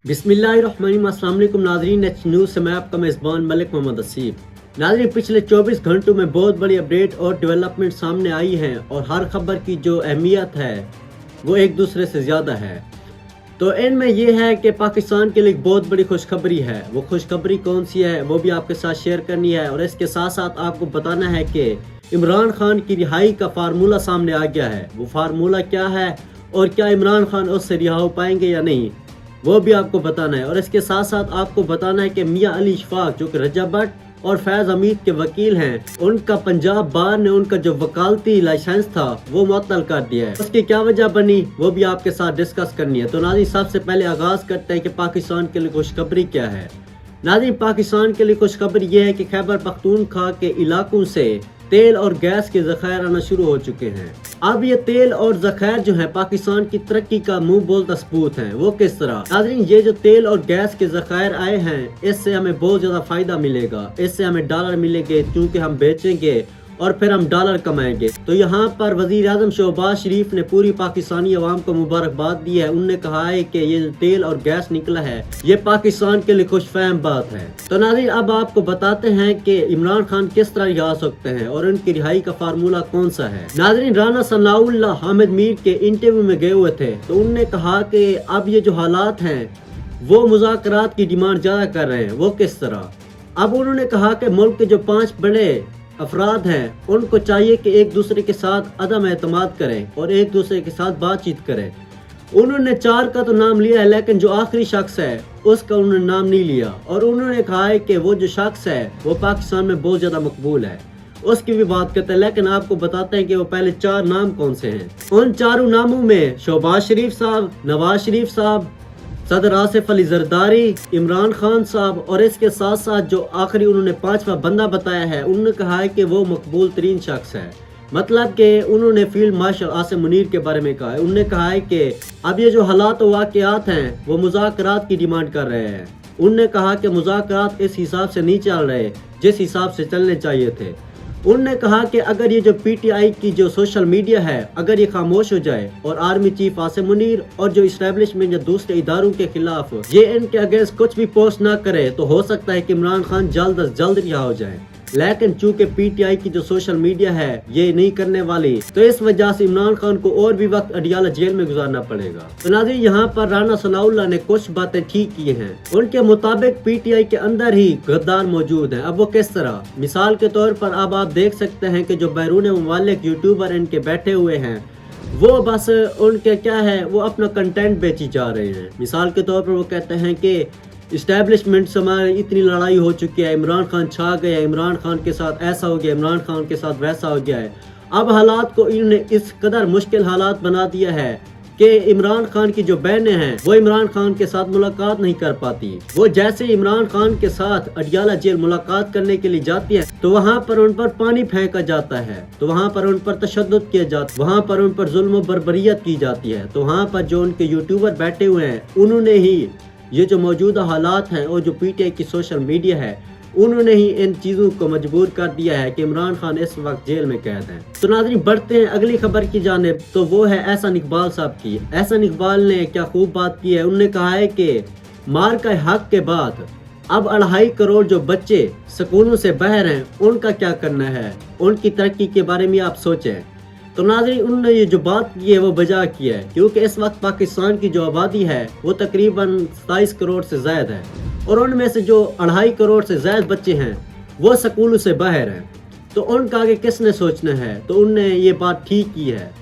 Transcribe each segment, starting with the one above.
बिस्मिल्लाहिर्रहमानिर्रहीम। अस्सलाम वालेकुम नाज़रीन, नेक्स्ट न्यूज़ से मैं आपका मेज़बान मलिक मोहम्मद असीफ। नाज़रीन, पिछले 24 घंटों में बहुत बड़ी अपडेट और डेवलपमेंट सामने आई हैं और हर खबर की जो अहमियत है वो एक दूसरे से ज़्यादा है। तो इनमें ये है कि पाकिस्तान के लिए एक बहुत बड़ी खुशखबरी है। वो खुशखबरी कौन सी है वो भी आपके साथ शेयर करनी है और इसके साथ साथ आपको बताना है कि इमरान खान की रिहाई का फार्मूला सामने आ गया है। वो फार्मूला क्या है और क्या इमरान खान उससे रिहा हो पाएंगे या नहीं, वो भी आपको बताना है। और इसके साथ साथ आपको बताना है कि मियां अली इशफाक जो कि रजब भट्ट और फैज़ हमीद के वकील हैं, उनका पंजाब बार ने उनका जो वकालती लाइसेंस था वो मुअत्तल कर दिया है। उसकी क्या वजह बनी वो भी आपके साथ डिस्कस करनी है। तो नाज़रीन, सबसे पहले आगाज करते हैं कि पाकिस्तान के लिए खुशखबरी क्या है। नाज़रीन, पाकिस्तान के लिए खुशखबरी ये है कि खैबर पख्तूनख्वा के इलाकों से तेल और गैस के ज़खायर आना शुरू हो चुके हैं। अब ये तेल और ज़खायर जो है पाकिस्तान की तरक्की का मुंह बोलता सबूत है। वो किस तरह? नाज़रीन, ये जो तेल और गैस के ज़खायर आए हैं इससे हमें बहुत ज़्यादा फायदा मिलेगा। इससे हमें डॉलर मिलेंगे क्योंकि हम बेचेंगे और फिर हम डॉलर कमाएंगे। तो यहाँ पर वज़ीर आज़म शहबाज शरीफ ने पूरी पाकिस्तानी अवाम को मुबारकबाद दी है। उनने कहा है कि ये जो तेल और गैस निकला है ये पाकिस्तान के लिए खुशफहम बात है। तो नाज़रीन, अब आपको बताते हैं कि इमरान खान किस तरह रिहा सकते हैं और उनकी रिहाई का फार्मूला कौन सा है। नाज़रीन, राना सनाउल्लाह हामिद मीर के इंटरव्यू में गए हुए थे तो उनने कहा कि अब ये जो हालात हैं वो मुज़ाकरात की डिमांड ज्यादा कर रहे हैं। वो किस तरह? अब उन्होंने कहा कि मुल्क के जो 5 बड़े अफराद हैं उनको चाहिए कि एक दूसरे के साथ अदम एतमाद करें और एक दूसरे के साथ बातचीत करें। उन्होंने 4 का तो नाम लिया है लेकिन जो आखिरी शख्स है उसका उन्होंने नाम नहीं लिया। और उन्होंने कहा है कि वो जो शख्स है वो पाकिस्तान में बहुत ज़्यादा मकबूल है, उसकी भी बात करते हैं। लेकिन आपको बताते हैं कि वो पहले 4 नाम कौन से हैं। उन 4 नामों में शहबाज शरीफ साहब, नवाज शरीफ साहब, सदर आसिफ अली जरदारी, इमरान खान साहब और इसके साथ साथ जो आखिरी उन्होंने 5वां बंदा बताया है उन्होंने कहा है कि वो मकबूल तरीन शख्स है। मतलब कि उन्होंने फील्ड मार्शल आसिम मुनीर के बारे में कहा है। उन्होंने कहा है कि अब ये जो हालात और वाक़यात हैं वो मुज़ाकरात की डिमांड कर रहे हैं। उन्होंने कहा कि मुज़ाकरात इस हिसाब से नहीं चल रहे जिस हिसाब से चलने चाहिए थे। उन्होंने कहा कि अगर ये जो पीटीआई की जो सोशल मीडिया है अगर ये खामोश हो जाए और आर्मी चीफ आसिम मुनीर और जो इस्टेब्लिशमेंट या दूसरे इदारों के खिलाफ ये इनके अगेंस्ट कुछ भी पोस्ट ना करे तो हो सकता है कि इमरान खान जल्द अज जल्द रिहा हो जाए। लेकिन चूंकि पीटीआई की जो सोशल मीडिया है ये नहीं करने वाली तो इस वजह से इमरान खान को और भी वक्त अडियाला जेल में गुजारना पड़ेगा। तो नाज़रीन, यहाँ पर राना सनाउल्लाह ने कुछ बातें ठीक की हैं। उनके मुताबिक पीटीआई के अंदर ही गद्दार मौजूद हैं। अब वो किस तरह? मिसाल के तौर पर अब आप देख सकते हैं कि जो बैरून मुमालिक यूट्यूबर इनके बैठे हुए हैं वो बस उनके क्या है वो अपना कंटेंट बेची जा रहे हैं। मिसाल के तौर पर वो कहते हैं कि इस्टेब्लिशमेंट से हमारी इतनी लड़ाई हो चुकी है, इमरान खान छा गया, इमरान खान के साथ ऐसा हो गया, इमरान खान के साथ वैसा हो गया है। अब हालात को इन्होंने इस कदर मुश्किल हालात बना दिया है कि इमरान खान की जो बहनें हैं वो इमरान खान के साथ मुलाकात नहीं कर पाती। वो जैसे इमरान खान के साथ अडियाला जेल मुलाकात करने के लिए जाती है तो वहाँ पर उन पर पानी फेंका जाता है, तो वहाँ पर उन पर तशद्दुद किया जाता है, वहाँ पर उन पर जुल्म बर्बरियत की जाती है। तो वहाँ पर जो उनके यूट्यूबर बैठे हुए हैं उन्होंने ही ये जो मौजूदा हालात हैं और जो पीटीआई की सोशल मीडिया है उन्होंने ही इन चीज़ों को मजबूर कर दिया है कि इमरान खान इस वक्त जेल में कैद है। तो नाज़रीन, बढ़ते हैं अगली खबर की जानिब। तो वो है एहसान इकबाल साहब की। एहसान इकबाल ने क्या खूब बात की है। उन्होंने कहा है कि मार का हक के बाद अब 2.5 करोड़ जो बच्चे स्कूलों से बाहर हैं उनका क्या करना है, उनकी तरक्की के बारे में आप सोचें। तो नाज़रीन, उन्होंने ये जो बात की है वो बजा की है क्योंकि इस वक्त पाकिस्तान की जो आबादी है वो तकरीबन 27 करोड़ से ज़्यादा है और उनमें से जो 2.5 करोड़ से ज़्यादा बच्चे हैं वो स्कूलों से बाहर हैं। तो उनका आगे किसने सोचना है? तो उनने ये बात ठीक की है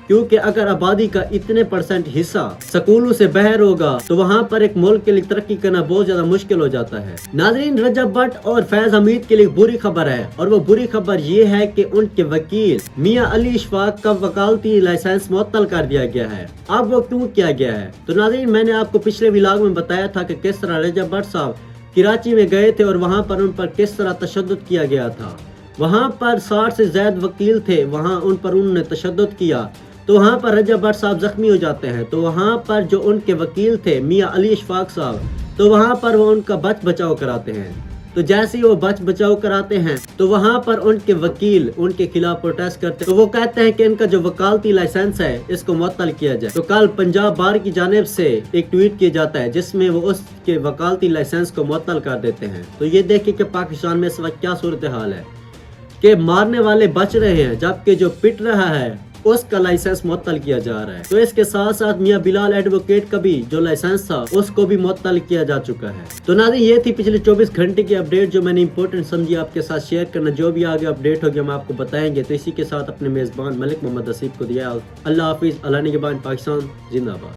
क्योंकि अगर आबादी का इतने % हिस्सा स्कूलों से बाहर होगा तो वहाँ पर एक मुल्क के लिए तरक्की करना बहुत ज्यादा मुश्किल हो जाता है। नाज़रीन, रजब भट्ट और फैज़ हमीद के लिए बुरी खबर है और वो बुरी खबर ये है कि उनके वकील मियां अली इशफाक का वकालती लाइसेंस मुअत्तल कर दिया गया है। अब वो क्यों किया गया है? तो नाज़रीन, मैंने आपको पिछले व्लॉग में बताया था कि किस तरह रजब भट्ट साहब कराची में गए थे और वहाँ पर उन पर किस तरह तशद्दुद किया गया था। वहाँ पर 60 से ज्यादा वकील थे, वहाँ उन पर उन्होंने तशद्दुद किया तो वहाँ पर रजब भट्ट साहब जख्मी हो जाते हैं। तो वहाँ पर जो उनके वकील थे मियां अली इशफाक साहब तो वहाँ पर वो उनका बचाव कराते हैं। تو جیسے ہی وہ بچ بچاؤ کراتے ہیں تو وہاں پر ان کے وکیل ان کے خلاف پروٹیسٹ کرتے ہیں، تو وہ کہتے ہیں کہ ان کا جو وکالتی لائسنس ہے اس کو معطل کیا جائے۔ تو کل پنجاب بار کی جانب سے ایک ٹویٹ کیا جاتا ہے جس میں وہ اس کے وکالتی لائسنس کو معطل کر دیتے ہیں۔ تو یہ دیکھیں کہ پاکستان میں اس وقت کیا صورتحال ہے کہ مارنے والے بچ رہے ہیں جبکہ جو پٹ رہا ہے اس کا لائسنس معطل کیا جا رہا ہے۔ تو اس کے ساتھ ساتھ میاں بلال ایڈوکیٹ کا بھی جو لائسنس تھا اس کو بھی معطل کیا جا چکا ہے۔ تو ناظرین یہ تھی پچھلے 24 گھنٹے کی اپڈیٹ جو میں نے امپورٹنٹ سمجھی آپ کے ساتھ شیئر کرنا۔ جو بھی آگے اپڈیٹ ہوگی ہم آپ کو بتائیں گے۔ تو اسی کے ساتھ اپنے میزبان ملک محمد اسیف کو دیا اللہ حافظ، اللہ نگہبان، پاکستان زندہ باد۔